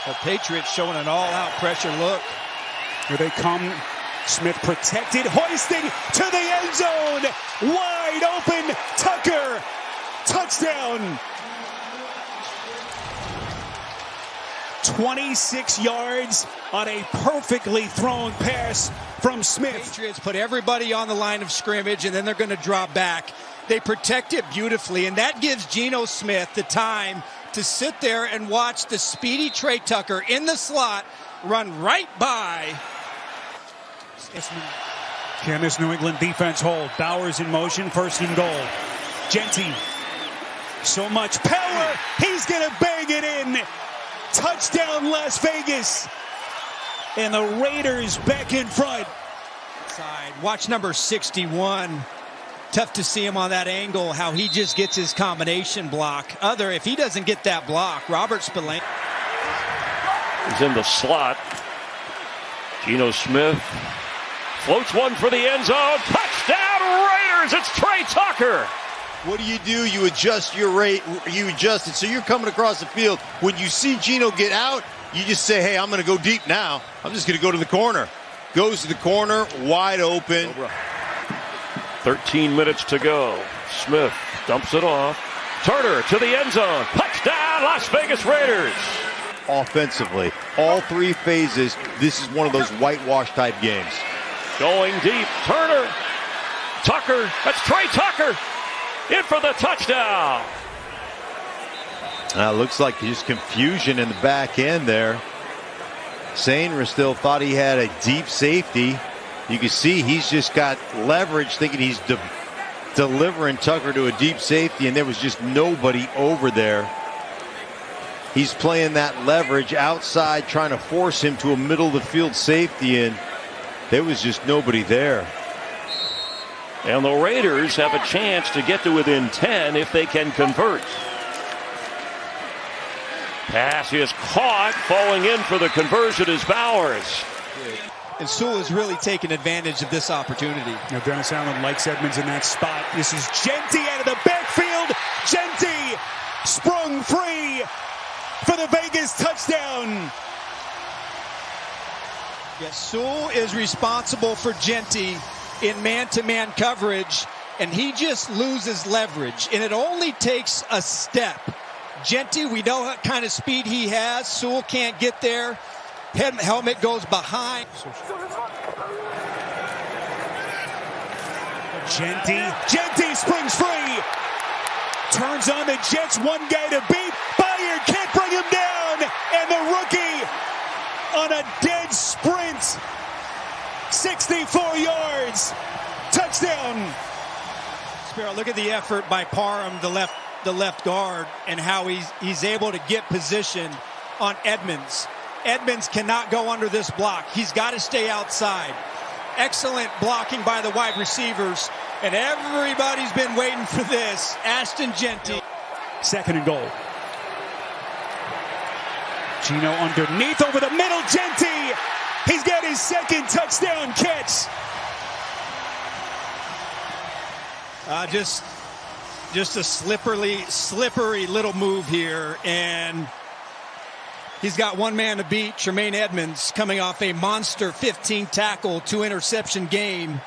The Patriots showing an all-out pressure look. Here they come. Smith protected, hoisting to the end zone. Wide open, Tucker. Touchdown. 26 yards on a perfectly thrown pass from Smith. Patriots put everybody on the line of scrimmage, and then they're going to drop back. They protect it beautifully, and that gives Geno Smith the time to sit there and watch the speedy Trey Tucker in the slot run right by. Can this New England defense hold? Bowers in motion, first and goal. Genty, so much power, he's going to bang it in. Touchdown Las Vegas. And the Raiders back in front. Watch number 61. Tough to see him on that angle, how he just gets his combination block. If he doesn't get that block, Robert Spillane. He's in the slot. Geno Smith floats one for the end zone. Touchdown Raiders! It's Trey Tucker. What do? You adjust your rate. You adjust it. So you're coming across the field. When you see Geno get out, you just say, hey, I'm going to go deep now. I'm just going to go to the corner. Goes to the corner, wide open. 13 minutes to go. Smith dumps it off. Turner to the end zone. Touchdown, Las Vegas Raiders. Offensively, all three phases, this is one of those whitewash type games. Going deep. Turner. Tucker. That's Trey Tucker. In for the touchdown. Looks like just confusion in the back end there. Sainra still thought he had a deep safety. You can see he's just got leverage, thinking he's delivering Tucker to a deep safety, and there was just nobody over there. He's playing that leverage outside, trying to force him to a middle of the field safety, and there was just nobody there. And the Raiders have a chance to get to within 10 if they can convert. Pass is caught. Falling in for the conversion is Bowers. And Sewell is really taking advantage of this opportunity. Now Dennis Allen likes Edmonds in that spot. This is Genty out of the backfield. Genty sprung free for the Vegas touchdown. Yes, Sewell is responsible for Genty in man-to-man coverage, and he just loses leverage, and it only takes a step. Genty, we know what kind of speed he has. Sewell can't get there. Helmet goes behind. Genty springs free. Turns on the Jets, one guy to beat. Bayard can't bring him down. And the rookie on a dead sprint. 64 yards. Touchdown. Sparrow, look at the effort by Parham, the left guard, and how he's able to get position on Edmonds. Edmonds cannot go under this block. He's got to stay outside. Excellent blocking by the wide receivers, and everybody's been waiting for this. Ashton Genty. Second and goal. Geno underneath over the middle. Genty. He's got his second touchdown catch. Just a slippery little move here, and he's got one man to beat. Tremaine Edmonds coming off a monster 15 tackle, 2 interception game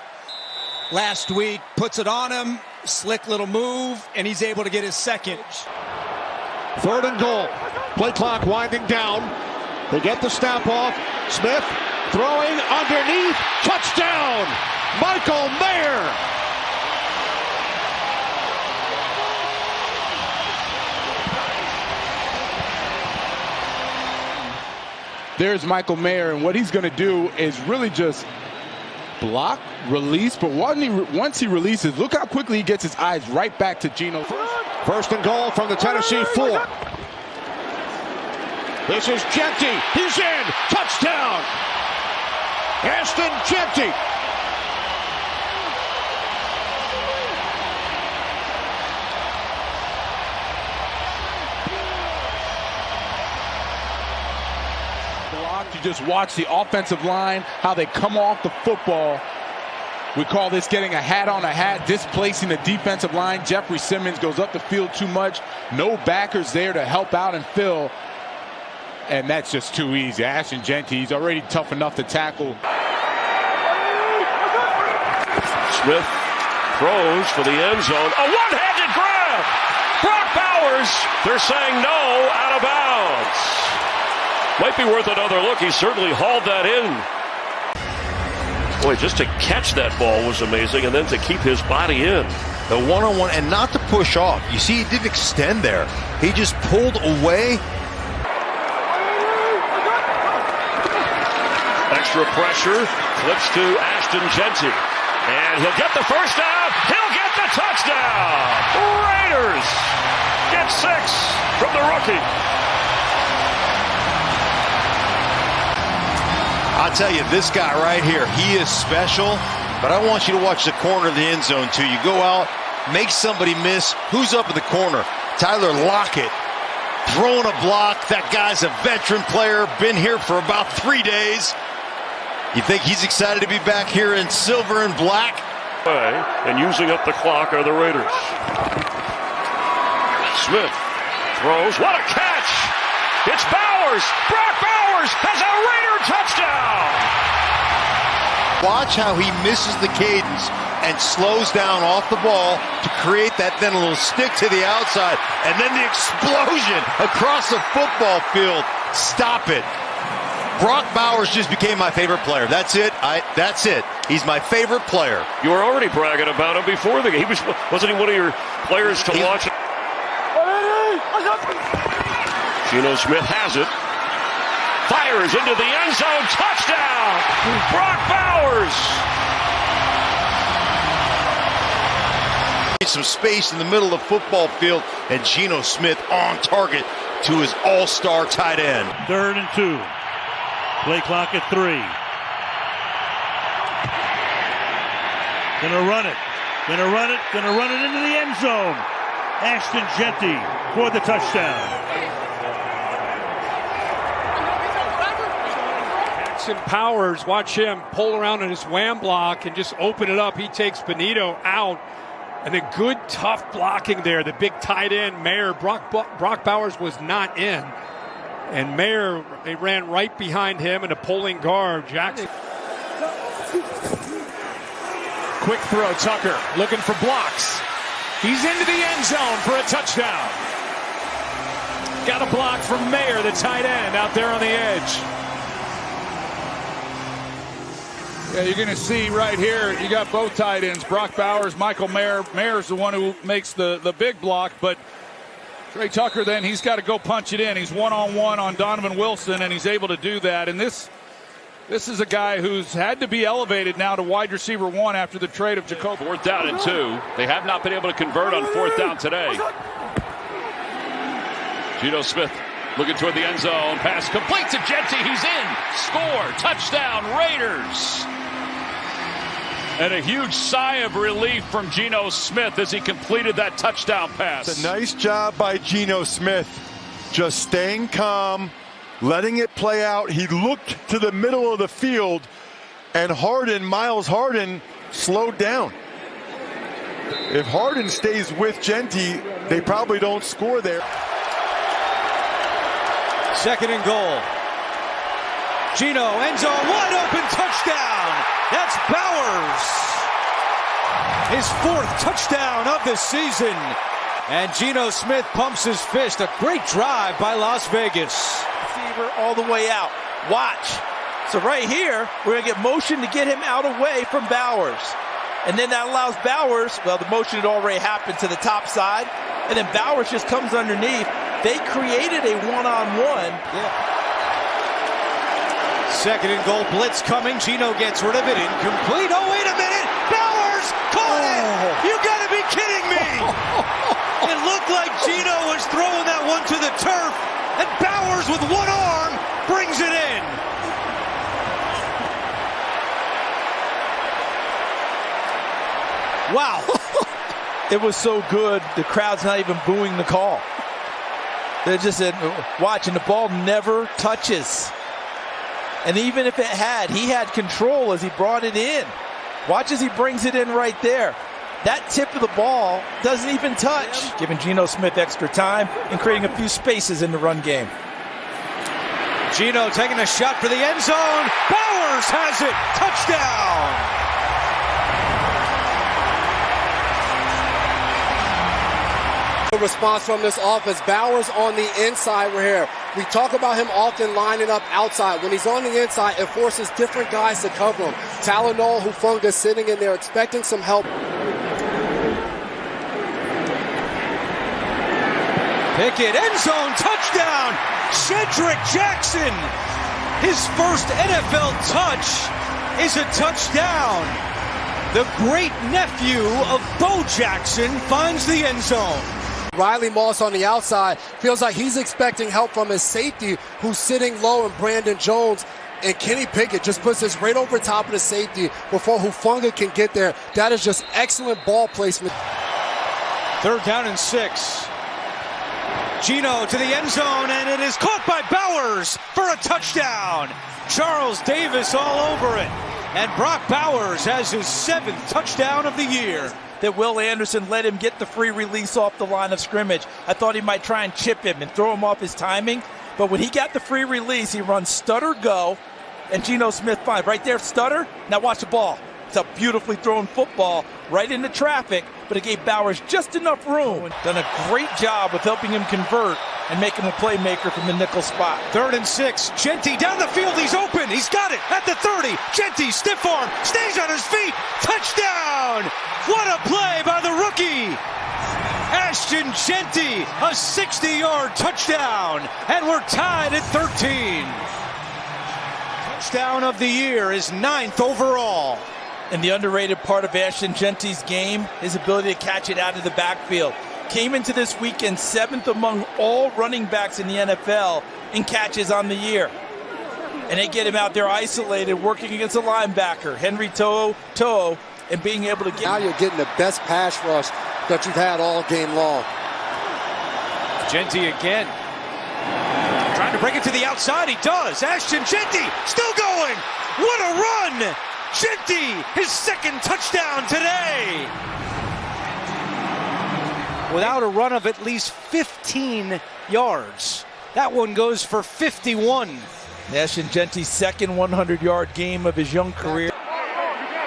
last week. Puts it on him, slick little move, and he's able to get his second. Third and goal. Play clock winding down. They get the snap off. Smith throwing underneath. Touchdown! Michael Mayer! There's Michael Mayer, and what he's going to do is really just block, release, but once he releases, look how quickly he gets his eyes right back to Geno. First and goal from the Tennessee 4. This is Genty. He's in. Touchdown! Ashton Genty. You just watch the offensive line, how they come off the football. We call this getting a hat on a hat, displacing the defensive line. Jeffrey Simmons goes up the field too much. No backers there to help out and fill. and that's just too easy. Ashton Jeanty, he's already tough enough to tackle. Smith throws for the end zone. A one-handed grab. Brock Bowers, they're saying no, out of bounds. Might be worth another look. He certainly hauled that in. Boy, just to catch that ball was amazing, and then to keep his body in. The one-on-one, and not to push off. You see, he didn't extend there. He just pulled away. Extra pressure, flips to Ashton Jeanty. And he'll get the first down. He'll get the touchdown. Raiders get 6 from the rookie. I'll tell you, this guy right here, he is special, but I want you to watch the corner of the end zone too. You go out, make somebody miss. Who's up in the corner? Tyler Lockett throwing a block. That guy's a veteran player, been here for about 3 days. You think he's excited to be back here in silver and black? And using up the clock are the Raiders. Smith throws. What a catch! It's Bowers. Brock Bowers has a Raider touchdown. Watch how he misses the cadence and slows down off the ball to create that then a little stick to the outside, and then the explosion across the football field. Stop it. Brock Bowers just became my favorite player. That's it. That's it. He's my favorite player. You were already bragging about him before the game. Wasn't he one of your players to watch? Geno Smith has it. Fires into the end zone. Touchdown! Brock Bowers! Some space in the middle of the football field, and Geno Smith on target to his all-star tight end. 3rd and 2. Play clock at 3. Gonna run it. Gonna run it. Gonna run it into the end zone. Ashton Jeanty for the touchdown. Jackson Powers, watch him pull around in his wham block and just open it up. He takes Benito out. And a good, tough blocking there. The big tight end, Mayer. Brock Bowers was not in. And Mayer, they ran right behind him and a pulling guard, Jackson. Quick throw, Tucker looking for blocks. He's into the end zone for a touchdown. Got a block from Mayer, the tight end, out there on the edge. Yeah, you're going to see right here, you got both tight ends, Brock Bowers, Michael Mayer. Mayer's the one who makes the big block, but Trey Tucker then, he's got to go punch it in. He's one-on-one on Donovan Wilson, and he's able to do that. And this is a guy who's had to be elevated now to wide receiver 1 after the trade of Jacoby. 4th down and 2. They have not been able to convert on 4th down today. Geno Smith looking toward the end zone. Pass complete to Jeanty. He's in. Score. Touchdown, Raiders. And a huge sigh of relief from Geno Smith as he completed that touchdown pass. It's a nice job by Geno Smith, just staying calm, letting it play out. He looked to the middle of the field, and Miles Harden, slowed down. If Harden stays with Jeanty, they probably don't score there. 2nd and goal. Geno, end zone, wide open, touchdown. That's Bowers. His 4th touchdown of the season. And Geno Smith pumps his fist. A great drive by Las Vegas. Receiver all the way out. Watch. So right here, we're going to get motion to get him out away from Bowers. And then that allows Bowers, well, the motion had already happened to the top side. And then Bowers just comes underneath. They created a one-on-one. Yeah. 2nd and goal, blitz coming. Geno gets rid of it. Incomplete. Oh, wait a minute. Bowers caught it. You got to be kidding me. It looked like Geno was throwing that one to the turf. And Bowers with one arm brings it in. Wow. It was so good, the crowd's not even booing the call. They're just watching. The ball never touches. And even if it had, he had control as he brought it in. Watch as he brings it in right there. That tip of the ball doesn't even touch. Giving Geno Smith extra time and creating a few spaces in the run game. Gino taking a shot for the end zone. Bowers has it. Touchdown. Response from this offense. Bowers on the inside. We're here. We talk about him often lining up outside. When he's on the inside, it forces different guys to cover him. Talanoa Hufanga sitting in there expecting some help. Pickett, end zone, touchdown. Cedric Jackson. His first NFL touch is a touchdown. The great nephew of Bo Jackson finds the end zone. Riley Moss on the outside feels like he's expecting help from his safety who's sitting low, and Brandon Jones. And Kenny Pickett just puts this right over top of the safety before Hufanga can get there. That is just excellent ball placement. 3rd down and 6. Gino to the end zone, and it is caught by Bowers for a touchdown. Charles Davis all over it. And Brock Bowers has his 7th touchdown of the year. That Will Anderson let him get the free release off the line of scrimmage. I thought he might try and chip him and throw him off his timing. But when he got the free release, he runs stutter go, and Geno Smith finds right there, stutter. Now watch the ball. It's a beautifully thrown football right into traffic, but it gave Bowers just enough room. Done a great job with helping him convert and making him a playmaker from the nickel spot. 3rd and 6. Genty down the field. He's open. He's got it at the 30. Genty, stiff arm, stays on his feet. Touchdown! What a play by the rookie! Ashton Genty, a 60-yard touchdown, and we're tied at 13. Touchdown of the year is 9th overall. And the underrated part of Ashton Genty's game, his ability to catch it out of the backfield. Came into this weekend 7th among all running backs in the NFL in catches on the year. And they get him out there isolated, working against a linebacker, Henry To'o, and being able to get... Now you're getting the best pass rush that you've had all game long. Genty again. Trying to bring it to the outside. He does. Ashton Genty still going. What a run! Genty, his 2nd touchdown today. Without a run of at least 15 yards. That one goes for 51. Ashton Genty's 2nd 100-yard game of his young career.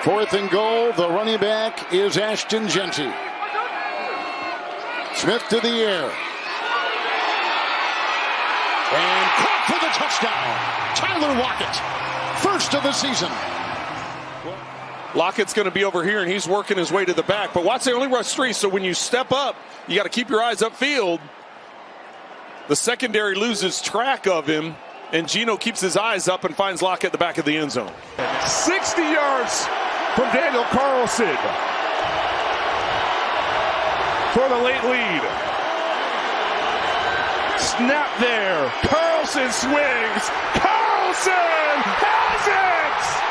4th and goal. The running back is Ashton Genty. Smith to the air. And caught for the touchdown. Tyler Lockett, 1st of the season. Lockett's going to be over here, and he's working his way to the back. But Watts, they only rush 3, so when you step up, you got to keep your eyes upfield. The secondary loses track of him, and Gino keeps his eyes up and finds Lockett at the back of the end zone. 60 yards from Daniel Carlson for the late lead. Snap there. Carlson swings. Carlson has it!